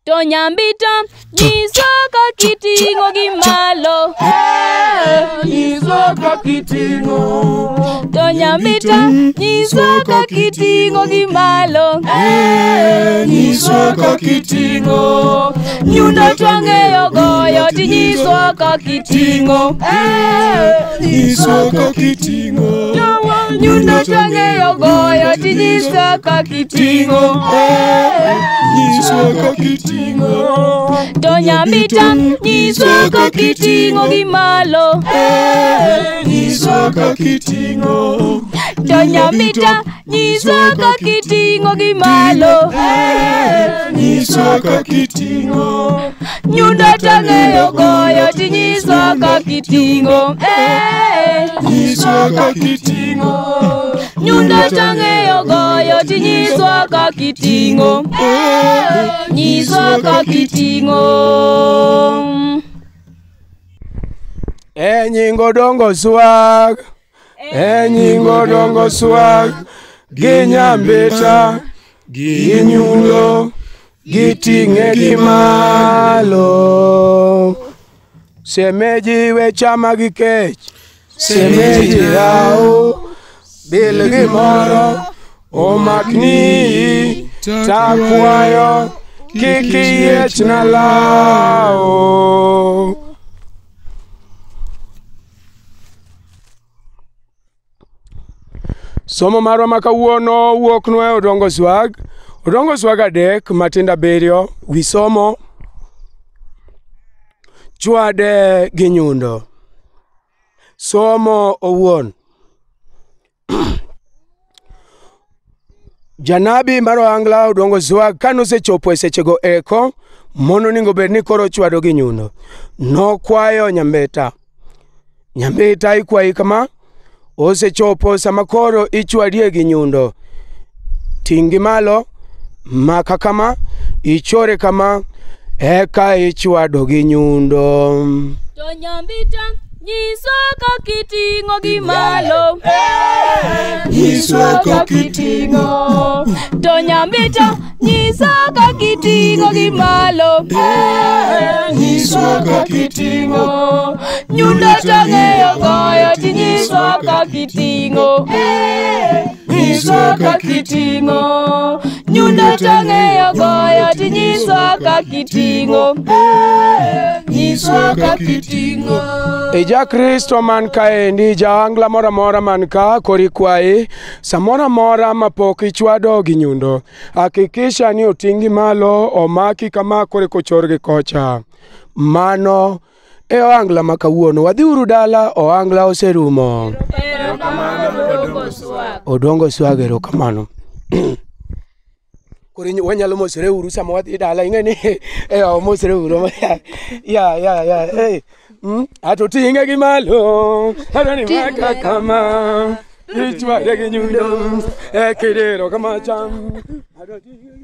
To nyambita nyiso ka kiting'o gi malo. Nyiso ka kiting'o. To nyambita nyiso ka kiting'o gi malo. Nyiso ka kiting'o. Nyundo twang'eyo goyo ti nyiso ka kiting'o. Nyiso ka kiting'o. Nyundo twang'eyo goyo ti nyiso ka kiting'o. Nyiso ka kiting'o. To nyambita nyiso ka kiting'o gi malo. Nyiso ka kiting'o. To nyambita nyiso ka kiting'o gi malo. Nyiso ka kiting'o. Nyundo twang'eyo goyo ti nyiso ka kiting'o. Nyiso ka kiting'o. Nyundo twang'eyo goyo ti nyiso ka kiting'o. Nyiso ka kiting'o. Nyingo dongo swag. Nyingo dongo swag. Gi nyambita. Gi nyundo. Giting'e gi malo. Semeji we chama gi kech. Semeji yao. Bil gi moro. Omakni. Takwayo. Kiki yech na lao. Somo marwa makawuono wuok nwa Odongo Swag. Odongo Swag adek matinda abiriyo. Wi somo chwade gi nyundo. Somo owuon. Janabi mar Ohangla Odongo Swag kanosechopo e sechego eko mono ningo bed ni koro chwado gi nyundo. Nokwayo Nyambita. Nyambita ikwayi kama. Osechopo sama koro ichwadie gi nyundo. Tingi malo, maka kama, ichore kama, eka ichwado gi nyundo. To Nyambita nyiso ka kiting'o gi malo. Nyiso ka kiting'o. To Nyambita nyiso ka kiting'o gi malo. Nyiso ka kiting'o. Nyundo twang'eyo goyo ti nyiso ka kiting'o. Nyiso ka kiting'o. Nyundo twang'eyo goyo ti nyiso ka kiting'o. Nyiso ka kiting'o. Ja Kristo man kaendi, ja Angla mora mora man ka kori kwayi, samora mora mapok ichwado gi nyundo. Hakikisha ni otingi malo, omaki kama kore kochor gi kocha. Mano e Ohangla makawuono. Wadhi uru dala, Ohangla oserumo. Odongo Swag erokamano. Kori wanyalo mosore uru sama wadhi dala ing'eni mosore uru. Ya hey. Ato tinge gi malo. Adoni maka kama. Ichwade gi nyundo. Ekedero kama cham. Ato tinge